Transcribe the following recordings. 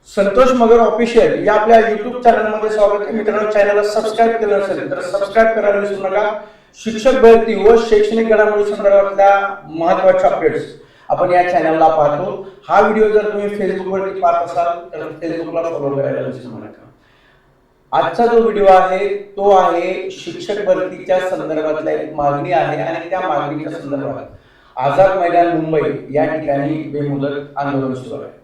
संतोष मगर official या आपल्या YouTube चॅनलमध्ये स्वागत आहे. मित्रांनो, चॅनलला सबस्क्राईब केलं नसेल तर सबस्क्राईब करायला विसरू नका. शिक्षक भरती व शैक्षणिक घडामोडी संदर्भातल्या महत्त्वाच्या अपडेट्स आपण या चॅनलला पाहतो. हा व्हिडिओ जर तुम्ही फेसबुकवरती पाहत असाल तर फेसबुकला फॉलो करायला विसरू नका. आजचा जो व्हिडिओ आहे तो आहे शिक्षक भरतीच्या संदर्भातल्या एक मागणी आहे आणि त्या मागणीच्या संदर्भात आझाद मैदान मुंबई या ठिकाणी बेमुदत आंदोलन सुरू आहे.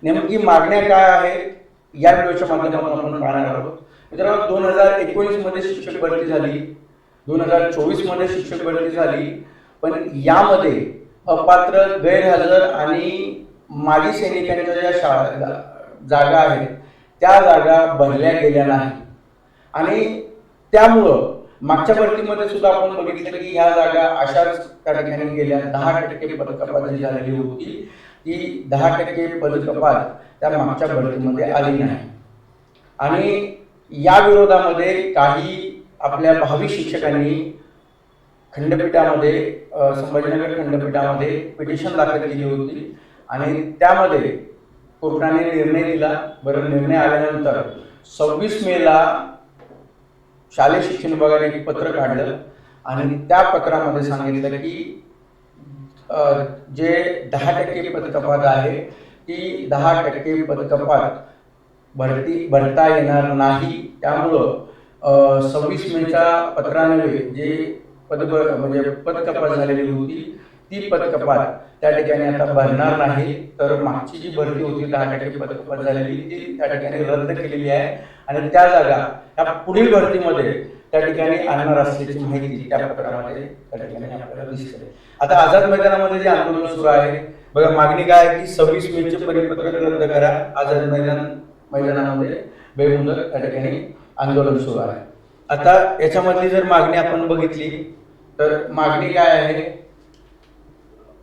नेमकी मागण्या काय आहेत या व्हिडिओच्या माध्यमातून आपण पाहणार आहोत. मित्रांनो, 2019 मध्ये शिक्षक भरती झाली, 2024 मध्ये शिक्षक भरती झाली, पण यामध्ये अपात्र, गैरहजर आणि माजी सैनिकांच्या ज्या जागा आहेत त्या जागा भरल्या गेल्या नाही. आणि त्यामुळं मागच्या भरतीमध्ये सुद्धा आपण बघितलं की ह्या जागा अशाच त्या ठिकाणी गेल्या. 10% पदकपात जी झालेली होती ती 10% पदकपात त्या मागच्या भरतीमध्ये आली नाही. आणि या विरोधामध्ये काही आपल्या भावी शिक्षकांनी खंडपीठामध्ये, संभाजीनगर खंडपीठामध्ये पिटिशन दाखल केली होती आणि त्यामध्ये कोर्टाने निर्णय दिला. बरं, निर्णय आल्यानंतर 26 मेला शालेय शिक्षण विभागाने एक पत्र काढलं आणि त्या पत्रामध्ये सांगितलं की जे 10% पदकपात आहे ती 10% पदकपात भरता येणार नाही. त्यामुळं 26 मेच्या पत्रान्वये जे म्हणजे पदकपात झालेली होती ती पदकपात त्या ठिकाणी आता भरणार नाही. तर मागची जी भरती होती 10% पदकपात झालेली ती त्या ठिकाणी रद्द केलेली आहे आणि त्या जागा या पुढील भरतीमध्ये त्या ठिकाणी आणणार असल्याची माहिती त्या पत्रामध्ये त्या ठिकाणी आपल्याला दिसते. आता आझाद मैदानामध्ये जे आंदोलन सुरू आहे बघा, मागणी काय आहे की 26 मेचे परिपत्रक रद्द करा. आझाद मैदानामध्ये बेमुदत त्या ठिकाणी आंदोलन सुरू आहे. आता याच्यामधली जर मागणी आपण बघितली तर मागणी काय आहे,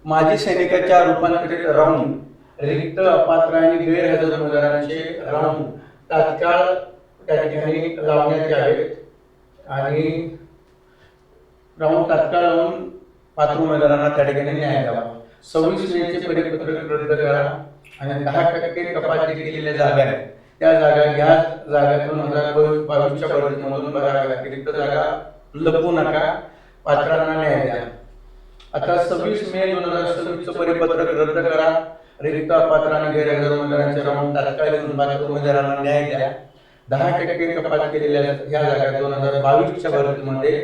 माजी सैनिकाच्या रूपांतरित राऊंड, रिक्त, अपात्र आणि गैरहजर उमेदवारांचे राऊंड तात्काळ त्या ठिकाणी लावण्यात यावेत आणि राऊंड तात्काळ लावून पात्र उमेदवारांना त्या ठिकाणी न्याय द्यावा. 26 मेचे परिपत्रक रद्द करा आणि 10% कपात केलेल्या जागा आहेत त्या जागा घ्या. जागा 2022च्या भरतीमधून भराव्या. रिक्त जागा लपवू नका, पात्रांना न्याय द्या. आता 26 मे 2026 परिपत्रक रद्द करा, रिक्त, अपात्र आणि गैरहजर उमेदवारांचे राऊंड तात्काळ घेऊन पात्र उमेदवारांना न्याय द्या. 10% कपात केलेल्या ह्या जागा 2022च्या भरतीमध्ये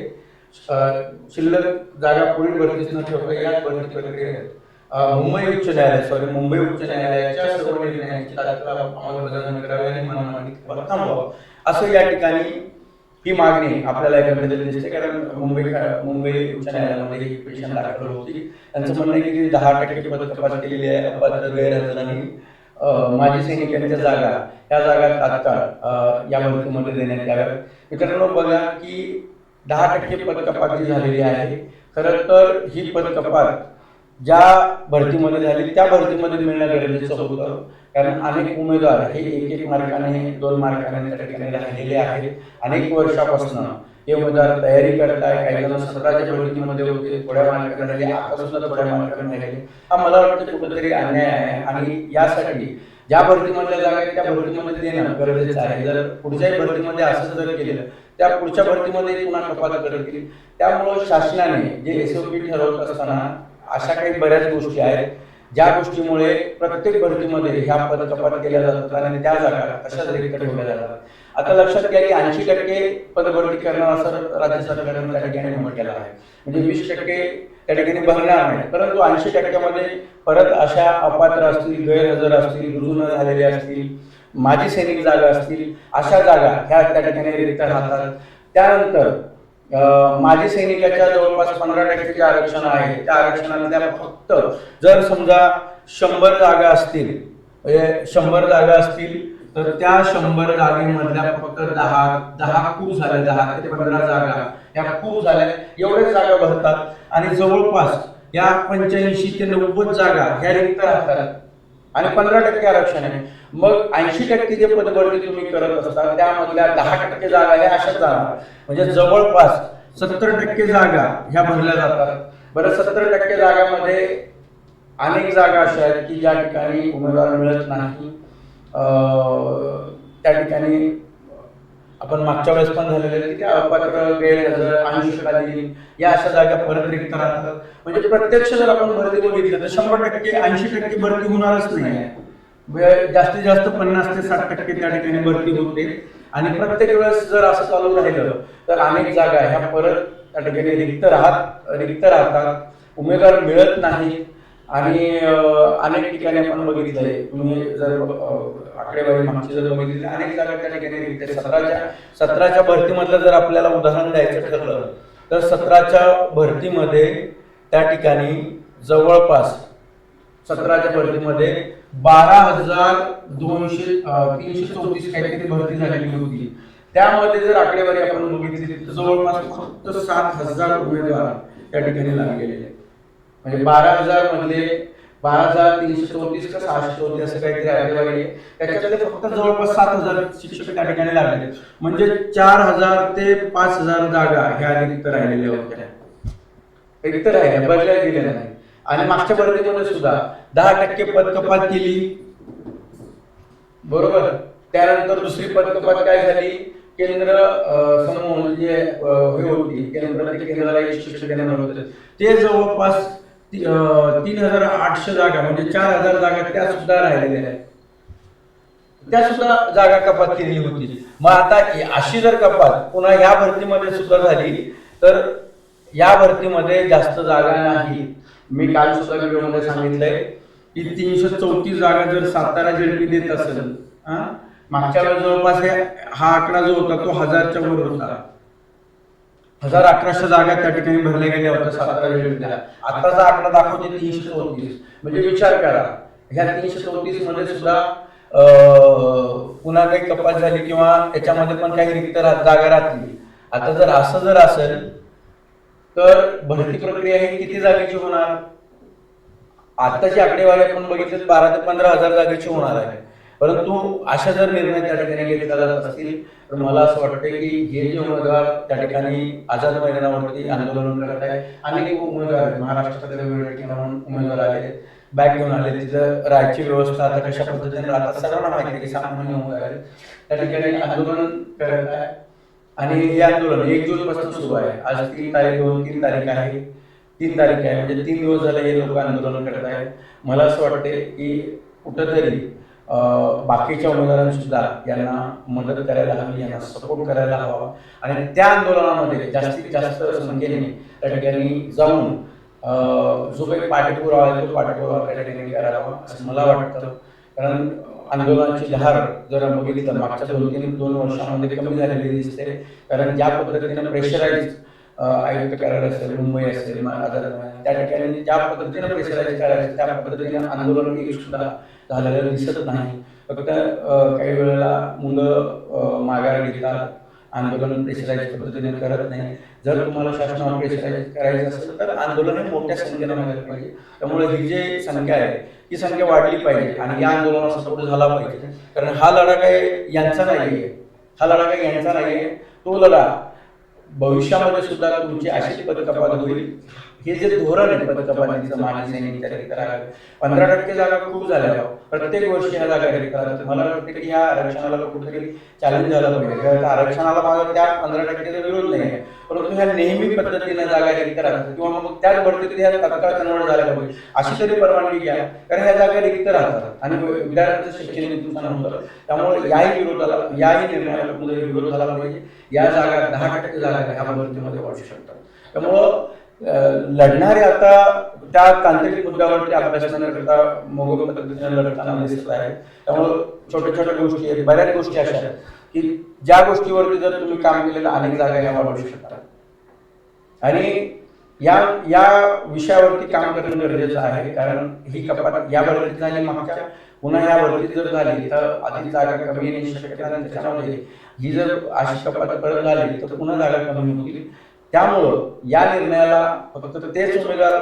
शिल्लक जागा पुढील भरतीच न ठेवता याच भरती प्रक्रियेत मुंबई उच्च न्यायालयाच्या सर्व निर्णयांची तात्काळ अंमलबजावणी करावी आणि मनमानी थांबवावं, असं या ठिकाणी ही मागणी आपल्याला एकंदरीत दिसते. कारण मुंबई उच्च न्यायालयामध्ये ही पिटिशन दाखल होती. त्यांचं म्हणणं आहे की 10% पदकपात केलेली आहे, अपात्र, गैरहजर आणि माजी सैनिकांच्या जागा या जागा तात्काळ या भरतीमध्ये देण्यात याव्यात. मित्रांनो, बघा की 10% पदकपात जी झालेली आहे, खरं तर ही पदकपात ज्या भरतीमध्ये झाली त्या भरतीमध्ये मिळणं गरजेचं होतं. कारण अनेक उमेदवार हे 1-1 मार्काने, 2 मार्काने त्या ठिकाणी राहिलेले आहेत. अनेक वर्षापासून हे उमेदवार तयारी करत आहे. काही जण 17च्या भरतीमध्ये होते, थोड्या मार्काने राहिले, आता सुद्धा थोड्या मार्काने राहिले. हा मला वाटतं कुठेतरी अन्याय आहे आणि यासाठी ज्या भरतीमधल्या जागा आहेत त्या भरतीमध्ये देणं गरजेचं आहे. जर पुढच्याही भरतीमध्ये असं जर केलं त्या पुढच्या भरतीमध्ये पुन्हा कपात करतील. त्यामुळं शासनाने जे SOP ठरवत असताना अशा काही बऱ्याच गोष्टी आहेत ज्या गोष्टीमुळे प्रत्येक भरतीमध्ये ह्या पदकपात केल्या जातात आणि त्या जागा तशाच रिक्त ठेवल्या जातात. आता लक्षात घ्या की 80% पदभरती करणार असं राज्य सरकारने त्या ठिकाणी नमूद केलं आहे. म्हणजे 20% त्या ठिकाणी भरणार नाही, परंतु 80%मध्ये परत अशा अपात्र असतील, गैरहजर असतील, रुजू न झालेले असतील, माजी सैनिक जागा असतील, अशा जागा ह्या त्या ठिकाणी रिक्त राहतात. त्यानंतर माजी सैनिकाच्या जवळपास 15% आरक्षण आहे. त्या आरक्षणातल्या फक्त जर समजा 100 जागा असतील, 100 जागा असतील तर त्या 100 जागेमधल्या फक्त 10 खूप झाल्या, 10 ते 15 जागा या खूप झाल्या, एवढ्याच जागा भरतात आणि जवळपास या 85 ते 90 जागा ह्या रिक्त राहतात आणि 15% आरक्षण आहे. मग 80% जे पदभरती तुम्ही करत असता त्यामधल्या 10% जागा ह्या अशाच जाणार. म्हणजे जवळपास 70% जागा ह्या भरल्या जातात. बरं, 70% जागामध्ये अनेक जागा अशा आहेत की ज्या ठिकाणी उमेदवार मिळत नाही. त्या ठिकाणी आपण मागच्या वेळेस पण झालेले की अपात्र, गैरहजर, अंशकालीन या अशा जागा परत रिक्त राहतात. म्हणजे प्रत्यक्ष जर आपण भरती बघितलं तर 100% 80% भरती होणारच नाही. जास्तीत जास्त 50 ते 60% त्या ठिकाणी भरती होते. आणि प्रत्येक वेळेस जर असं चालू राहिलं तर अनेक जागा ह्या परत त्या ठिकाणी रिक्त राहतात, उमेदवार मिळत नाही. आणि अनेक ठिकाणी आपण बघितलंय, तुम्ही जर आकडेवारी मागची जर बघितली अनेक जागा त्या ठिकाणी रिक्त. 17च्या भरतीमधलं जर आपल्याला उदाहरण द्यायचं ठरलं तर 17च्या भरतीमध्ये त्या ठिकाणी जवळपास 17च्या भरतीमध्ये 12,334 काहीतरी भरती झालेली होती. त्यामध्ये जर आकडेवारी आपण बघितली तर जवळपास फक्त 7,000 उमेदवार त्या ठिकाणी लागलेले. म्हणजे 12,000 मधले 12,334 का 634 असं काहीतरी आकडेवारी आहे. त्याच्यातले फक्त जवळपास 7,000 शिक्षक त्या ठिकाणी लागले. म्हणजे 4,000 ते 5,000 जागा ह्या रिक्त राहिलेल्या होत्या. रिक्त राहिल्या, भरल्या गेल्या नाही. आणि मागच्या भरतीमध्ये सुद्धा 10% पद कपात केली, बरोबर. त्यानंतर दुसरी पद कपात काय झाली, केंद्र समूह जे हे होती केंद्राला शिक्षक देणार होते ते जवळपास 3,800 जागा म्हणजे 4,000 जागा त्या सुद्धा राहिलेल्या आहेत. त्या सुद्धा जागा कपात केली होती. मग आता अशी जर कपात पुन्हा या भरतीमध्ये सुद्धा झाली तर या भरतीमध्ये जास्त जागा नाही. मी काल सुद्धा व्हिडिओमध्ये सांगितलंय की 334 जागा जर सातारा जेडपी देत असेल, मागच्या वेळेस जवळपास हा आकडा जो होता तो 1000च्या वर होता. 1,100 जागा त्या ठिकाणी भरल्या गेल्या होत्या सातारा जेडपीला. आताचा आकडा दाखवते 334. म्हणजे विचार करा ह्या 334 मध्ये सुद्धा पुन्हा काही कपात झाली किंवा त्याच्यामध्ये पण काही रिक्त जागा राहतील. आता जर असं असेल तर भरती प्रक्रिया ही किती जागेची होणार? आताची आकडेवारी आपण बघितली 12,000 ते 15,000 जागेची होणार आहे. परंतु अशा जर निर्णय त्या ठिकाणी घेतला जात असतील तर मला असं वाटतं की हे जे उमेदवार त्या ठिकाणी आझाद मैदानावरती आंदोलन करत आहे, अनेक उमेदवार महाराष्ट्रातले वेगवेगळ्या ठिकाणाहून उमेदवार आले, बॅग घेऊन आले. तिथं राहायची व्यवस्था आता कशा पद्धतीने राहतात सर्वांना माहिती आहे की सामान्य उमेदवार त्या ठिकाणी आंदोलन करत आहे. आणि हे आंदोलन 1 जून पासून सुरू आहे. आज 3 तारीख 3 तारीख आहे 3 तारीख आहे म्हणजे 3 दिवस झाले हे लोक आंदोलन करत आहेत. मला असं वाटते की कुठंतरी बाकीच्या उमेदवारांनी सुद्धा यांना मदत करायला हवी, यांना सपोर्ट करायला हवा आणि त्या आंदोलनामध्ये जास्तीत जास्त संख्येने त्या ठिकाणी जाऊन जो काही पाठपुरावा आहे तो पाठपुरावा त्या ठिकाणी करायला हवा असं मला वाटतं. कारण आंदोलनाची लहर जर बघितली तर मागच्या 2 वर्षांमध्ये कमी झालेली दिसते. कारण ज्या पद्धतीने प्रेशराईज आयुक्त कार्यालय असेल, मुंबई असेल, त्या ठिकाणी ज्या पद्धतीने प्रेशराईज करायचं त्या पद्धतीने आंदोलन एक सुद्धा झालेलं दिसत नाही. फक्त काही वेळेला मुलं माघार घेतात, आंदोलन प्रेशराईज पद्धतीने करत नाही. जर तुम्हाला शासनावर प्रेशराईज करायचं असेल तर आंदोलन हे मोठ्या संख्येने व्हायला पाहिजे. त्यामुळे ही जी संख्या आहे ही संख्या वाढली पाहिजे आणि या आंदोलनाला सपोर्ट झाला पाहिजे. कारण हा लढा काही यांचा नाहीये, तो लढा भविष्यामध्ये सुद्धा तुमची अशी पदकपात होईल. हे जे धोरण आहे पदकपातीचं माजी सैनिक 15% जागा खूप झाल्या. प्रत्येक वर्षी ह्या जागा रिक्त राहतात. मला वाटतं की ह्या आरक्षणाला कुठेतरी चॅलेंज झालं पाहिजे. आरक्षणाला माझा त्या 15%चा विरोध नाही आहे, परंतु ह्या नेहमी पद्धतीने जागा रिक्त राहतात किंवा मग त्याच भरतीत ह्या तत्काळ कन्वर्ट झाल्या पाहिजे अशी तरी परवानगी घ्या. कारण ह्या जागा रिक्त राहतात आणि विद्यार्थ्यांचं शैक्षणिक नुकसान होतं. त्यामुळे याही निर्णयाला कुठेतरी विरोध झाला पाहिजे. या जागा 10% जागा ह्या भरतीमध्ये वाढू शकतात. त्यामुळं लढणारे आता त्या तांत्रिक मुद्द्यावरती अभ्यास न करता मोगल पद्धतीने लढताना दिसत आहे. त्यामुळे छोट्या गोष्टी आहेत, बऱ्याच गोष्टी अशा आहेत की ज्या गोष्टीवरती जर तुम्ही काम केलेलं अनेक जागा ह्या वाढवू शकतात. आणि या विषयावरती काम करणं गरजेचं आहे. कारण ही कपात या भरतीत झाली मागच्या, पुन्हा या भरतीत जर झाली तर अधिक जागा कमी येण्याची शक्यता आहे. त्याच्यामध्ये ही जर अशी कपात परत झाली तर पुन्हा जागा कमी होतील. त्यामुळं या निर्णयाला फक्त तेच उमेदवार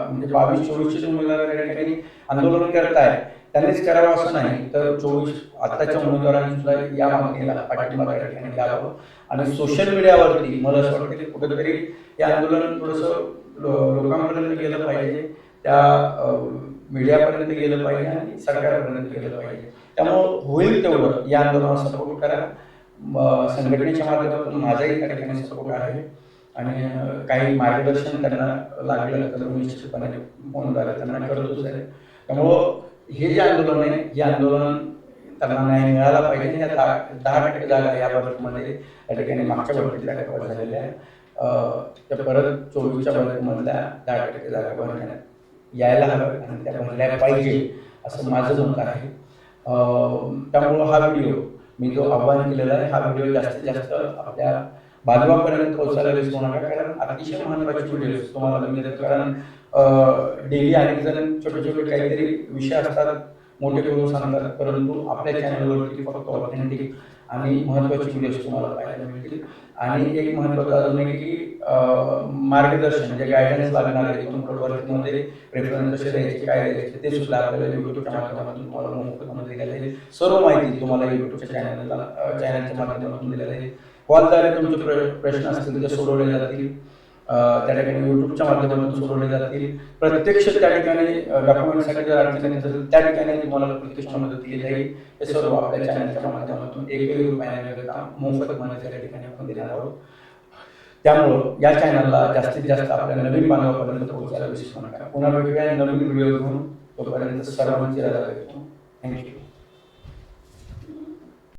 म्हणजे 22-24 उमेदवार या ठिकाणी आंदोलन करताय त्यांनीच करावं असं नाही, तर 24 आताच्या उमेदवारांनी सुद्धा या मागणीला पाठिंबा त्या ठिकाणी द्यावं. आणि सोशल मीडियावरती मला असं वाटतं की कुठेतरी हे आंदोलन थोडंसं लोकांपर्यंत गेलं पाहिजे. त्या मीडियापर्यंत गेलं पाहिजे आणि सरकारपर्यंत गेलं पाहिजे. त्यामुळं होईल तेवढं या आंदोलनाला सपोर्ट करा. संघटनेच्या माध्यमातून माझाही त्या ठिकाणी सपोर्ट आहे आणि काही मार्गदर्शन त्यांना लागलं तर मी निश्चितपणे फोनद्वारे त्यांना करतोच आहे. त्यामुळं हे जे आंदोलन आहे हे आंदोलन त्यांना न्याय मिळाला पाहिजे. या 10% जागा या बजेटमध्ये त्या ठिकाणी मागच्या बजेटला कव्हर झालेल्या त्या परत 24च्या बजेटमधल्या 10% जागा भरण्यात यायला हव्या आणि त्या भरल्या पाहिजे असं माझं मत आहे. त्यामुळं हा व्हिडिओ मी जो आव्हान केलेला आहे हा व्हिडिओ जास्तीत जास्त आपल्या बांधवापर्यंत पोहोचायला विसरू नका, कारण अतिशय महत्त्वाचे व्हिडिओ तुम्हाला मी देतो. कारण डेली अनेक जण छोटे छोटे काहीतरी विषय असतात मोठे करून सांगतात, परंतु आपल्या चॅनलवरती फक्त ऑथेंटिक आणि महत्त्वाचे व्हिडिओज तुम्हाला पाहायला मिळतील. आणि एक महत्त्वाचं अजून आहे की मार्गदर्शन जे गायडन्स लागणार आहे भरतीमध्ये प्रेफरन्स कसे द्यायचे काय द्यायचे ते सुद्धा आपल्याला यूट्यूबच्या माध्यमातून तुम्हाला मोफतमध्ये दिलेलं आहे. सर्व माहिती तुम्हाला यूट्यूबच्या चॅनलच्या माध्यमातून दिलेलं आहे. कॉलद्वारे तुमचे प्रश्न असतील ते सोडवले जातील, त्या ठिकाणी यूट्यूबच्या माध्यमातून सोडवले जातील. प्रत्यक्ष त्या ठिकाणी डॉक्युमेंटसाठी जर अडचणी असेल त्या ठिकाणी तुम्हाला प्रत्यक्ष मदत केली जाईल. हे सर्व आपल्या चॅनलच्या माध्यमातून एकही रुपयाने न घेता मोफतमध्ये त्या ठिकाणी आपण देणार आहोत. त्यामुळं या चॅनलला जास्तीत जास्त आपल्या नवीन बांधवापर्यंत पोहोचायला विसरू नका. पुन्हा वेगवेगळ्या नवीन व्हिडिओ घेऊन तोपर्यंत सर्वांची रजा देतो. थँक्यू.